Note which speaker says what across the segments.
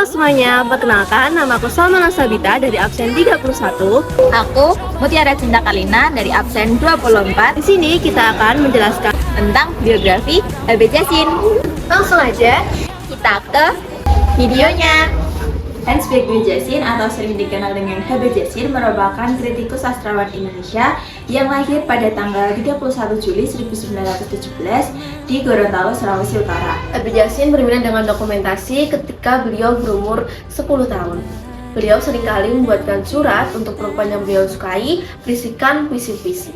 Speaker 1: semuanya, perkenalkan nama aku Salma Sabita dari absen 31.
Speaker 2: Aku Mutiara Cinta Kalina dari absen 24.
Speaker 1: Di sini kita akan menjelaskan
Speaker 2: Tentang biografi HB Jasin.
Speaker 1: langsung aja.
Speaker 2: Kita ke videonya. Hans Begwin Jasin atau sering dikenal dengan HB Jasin merupakan kritikus sastrawan Indonesia yang lahir pada tanggal 31 Juli 1917 di Gorontalo, Sulawesi Utara.
Speaker 1: HB Jasin berminat dengan dokumentasi ketika beliau berumur 10 tahun. Beliau seringkali membuatkan surat untuk perempuan yang beliau sukai berisikan puisi-puisi.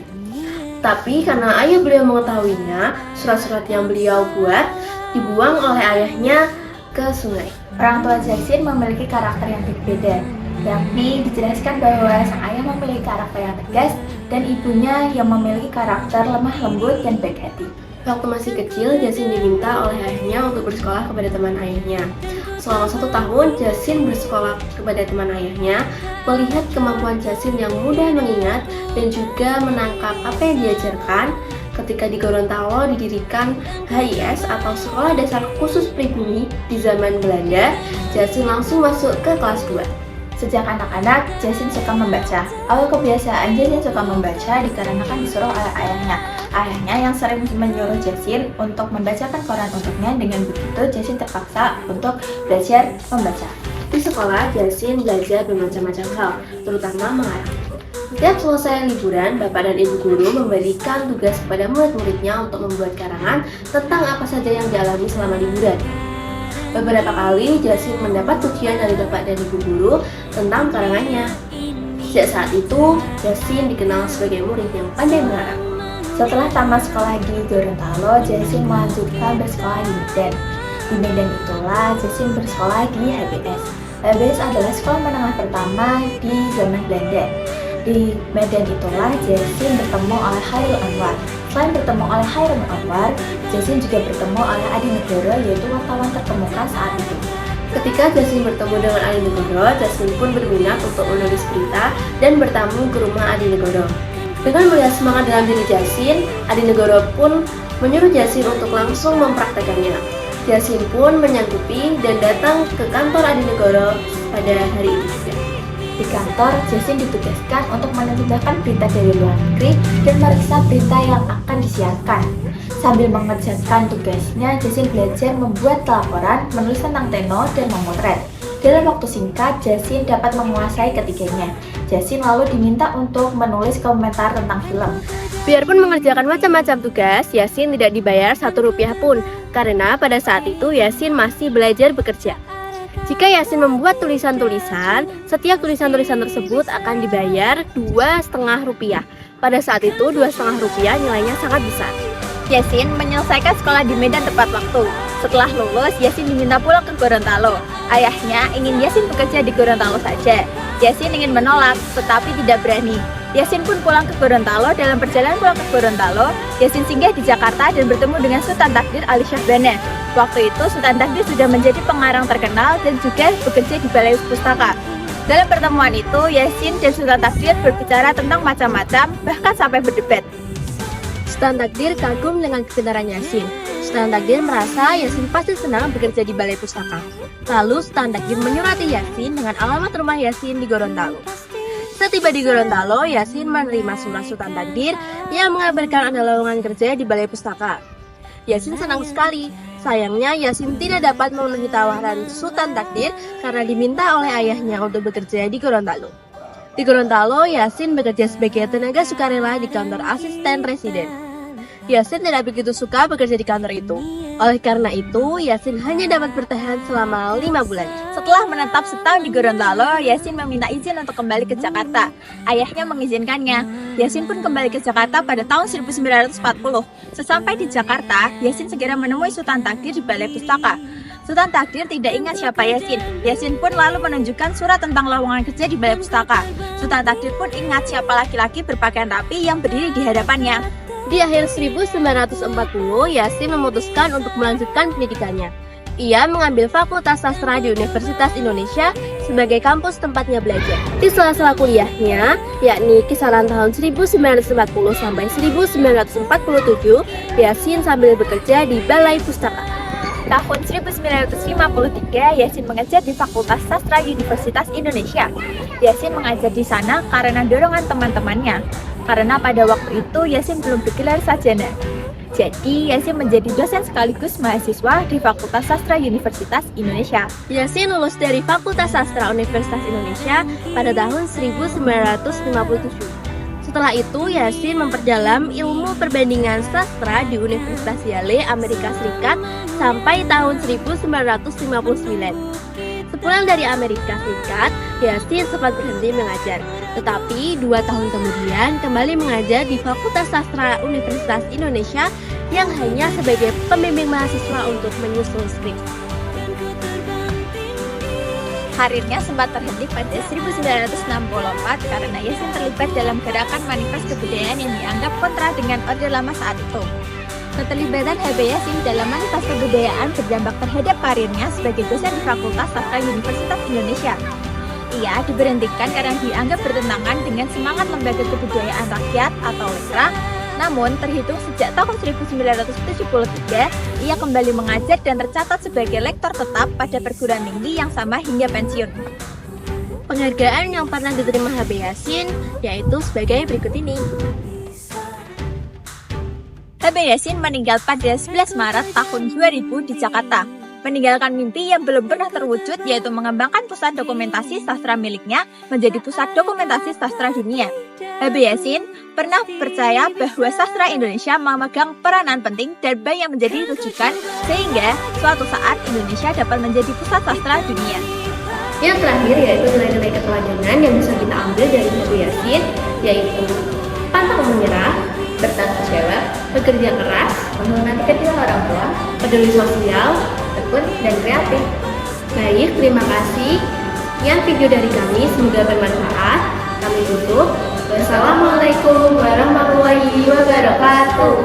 Speaker 1: Tapi karena ayah beliau mengetahuinya, surat-surat yang beliau buat dibuang oleh ayahnya ke sungai.
Speaker 2: Orang tua Jasin memiliki karakter yang berbeda, yakni dijelaskan bahwa sang ayah memiliki karakter yang tegas dan ibunya yang memiliki karakter lemah lembut dan baik hati.
Speaker 1: Waktu masih kecil, Jasin diminta oleh ayahnya untuk bersekolah kepada teman ayahnya. Selama 1 tahun, Jasin bersekolah kepada teman ayahnya, melihat kemampuan Jasin yang mudah mengingat dan juga menangkap apa yang diajarkan. Ketika di Gorontalo didirikan HIS atau Sekolah Dasar Khusus Pribumi di zaman Belanda, Jasin langsung masuk ke kelas 2.
Speaker 2: Sejak anak-anak, Jasin suka membaca. Awal kebiasaan Jasin suka membaca dikarenakan disuruh oleh ayahnya. Ayahnya yang sering menyuruh Jasin untuk membacakan koran untuknya. Dengan begitu, Jasin terpaksa untuk belajar membaca.
Speaker 1: Di sekolah, Jasin belajar bermacam-macam hal, terutama mengarang. Setiap selesai liburan, Bapak dan Ibu guru memberikan tugas kepada murid-muridnya untuk membuat karangan tentang apa saja yang dialami selama liburan. Beberapa kali Jasin mendapat pujian dari Bapak dan Ibu guru tentang karangannya. Sejak saat itu, Jasin dikenal sebagai murid yang pandai mengarang.
Speaker 2: Setelah tamat sekolah di Gorontalo, Jasin melanjutkan bersekolah di Medan. Di Medan itulah Jasin bersekolah di HBS. HBS adalah sekolah menengah pertama di zaman Belanda. Di Medan itulah Jasin bertemu oleh Chairul Anwar. Selain bertemu oleh Chairul Anwar, Jasin juga bertemu oleh Adi Negoro, yaitu wartawan terkemuka saat itu.
Speaker 1: Ketika Jasin bertemu dengan Adi Negoro, Jasin pun berminat untuk menulis berita dan bertamu ke rumah Adi Negoro. Dengan melihat semangat dalam diri Jasin, Adi Negoro pun menyuruh Jasin untuk langsung mempraktekannya. Jasin pun menyanggupi dan datang ke kantor Adi Negoro pada hari itu juga.
Speaker 2: Di kantor, Jasin ditugaskan untuk menentukan berita dari luar negeri dan meriksa berita yang akan disiarkan. Sambil mengerjakan tugasnya, Jasin belajar membuat laporan, menulis tentang tenor, dan memotret. Dalam waktu singkat, Jasin dapat menguasai ketiganya. Jasin lalu diminta untuk menulis komentar tentang film.
Speaker 1: Biarpun mengerjakan macam-macam tugas, Yasin tidak dibayar Rp1 pun, karena pada saat itu Yasin masih belajar bekerja. Jika Yasin membuat tulisan-tulisan, setiap tulisan-tulisan tersebut akan dibayar Rp2,5. Pada saat itu Rp2,5 nilainya sangat besar.
Speaker 2: Yasin menyelesaikan sekolah di Medan tepat waktu. Setelah lulus, Yasin diminta pulang ke Gorontalo. Ayahnya ingin Yasin bekerja di Gorontalo saja. Yasin ingin menolak, tetapi tidak berani. Yasin pun pulang ke Gorontalo. Dalam perjalanan pulang ke Gorontalo, Yasin singgah di Jakarta dan bertemu dengan Sultan Takdir Ali Syahbana. Waktu itu Sultan Takdir sudah menjadi pengarang terkenal dan juga bekerja di Balai Pustaka. Dalam pertemuan itu, Yasin dan Sultan Takdir berbicara tentang macam-macam, bahkan sampai berdebat.
Speaker 1: Sultan Takdir kagum dengan kepintaran Yasin. Sultan Takdir merasa Yasin pasti senang bekerja di Balai Pustaka. Lalu Sultan Takdir menyurati Yasin dengan alamat rumah Yasin di Gorontalo. Setiba di Gorontalo, Yasin menerima surat Sultan Takdir yang mengabarkan ada lowongan kerja di Balai Pustaka. Yasin senang sekali. Sayangnya Yasin tidak dapat memenuhi tawaran Sultan Takdir karena diminta oleh ayahnya untuk bekerja di Gorontalo. Di Gorontalo, Yasin bekerja sebagai tenaga sukarela di kantor asisten residen. Yasin tidak begitu suka bekerja di kantor itu. Oleh karena itu, Yasin hanya dapat bertahan selama 5 bulan.
Speaker 2: Setelah menetap setahun di Gorontalo, Yasin meminta izin untuk kembali ke Jakarta. Ayahnya mengizinkannya. Yasin pun kembali ke Jakarta pada tahun 1940. Sesampai di Jakarta, Yasin segera menemui Sultan Takdir di Balai Pustaka. Sultan Takdir tidak ingat siapa Yasin. Yasin pun lalu menunjukkan surat tentang lowongan kerja di Balai Pustaka. Sultan Takdir pun ingat siapa laki-laki berpakaian rapi yang berdiri di hadapannya.
Speaker 1: Di akhir 1940, Yasin memutuskan untuk melanjutkan pendidikannya. Ia mengambil Fakultas Sastra di Universitas Indonesia sebagai kampus tempatnya belajar. Di sela-sela kuliahnya, yakni kisaran tahun 1940 sampai 1947, Yasin sambil bekerja di Balai Pustaka.
Speaker 2: Tahun 1953, Yasin mengajar di Fakultas Sastra Universitas Indonesia. Yasin mengajar di sana karena dorongan teman-temannya. Karena pada waktu itu Yasin belum bergelar sarjana. Jadi, Yasin menjadi dosen sekaligus mahasiswa di Fakultas Sastra Universitas Indonesia.
Speaker 1: Yasin lulus dari Fakultas Sastra Universitas Indonesia pada tahun 1957. Setelah itu, Yasin memperdalam ilmu perbandingan sastra di Universitas Yale, Amerika Serikat sampai tahun 1959. Sepulang dari Amerika Serikat, Yasin sempat berhenti mengajar. Tetapi 2 tahun kemudian kembali mengajar di Fakultas Sastra Universitas Indonesia yang hanya sebagai pembimbing mahasiswa untuk menyusun skripsi.
Speaker 2: Karirnya sempat terhenti pada 1964 karena Yasin terlibat dalam gerakan manifest kebudayaan yang dianggap kontra dengan Orde Lama saat itu. Keterlibatan HB Yasin dalam manifest kebudayaan berdampak terhadap karirnya sebagai dosen di Fakultas Sastra Universitas Indonesia. Ia diberhentikan karena dianggap bertentangan dengan semangat Lembaga Kebudayaan Rakyat atau LEKRA. Namun, terhitung sejak tahun 1973, ia kembali mengajar dan tercatat sebagai lektor tetap pada perguruan tinggi yang sama hingga pensiun.
Speaker 1: Penghargaan yang pernah diterima HB Yasin yaitu sebagai berikut ini.
Speaker 2: HB Yasin meninggal pada 11 Maret tahun 2000 di Jakarta. Meninggalkan mimpi yang belum pernah terwujud, yaitu mengembangkan pusat dokumentasi sastra miliknya menjadi pusat dokumentasi sastra dunia. HB Yasin pernah percaya bahwa sastra Indonesia memegang peranan penting dan banyak menjadi rujukan sehingga suatu saat Indonesia dapat menjadi pusat sastra dunia.
Speaker 1: Yang terakhir yaitu nilai-nilai keteladanan yang bisa kita ambil dari HB Yasin, yaitu pantang menyerah, bertanggung jawab, bekerja keras, menghormati kedua orang tua, peduli sosial, tekun, dan kreatif. Baik, terima kasih. Sekian video dari kami, semoga bermanfaat. Kami tutup. Wassalamualaikum warahmatullahi wabarakatuh.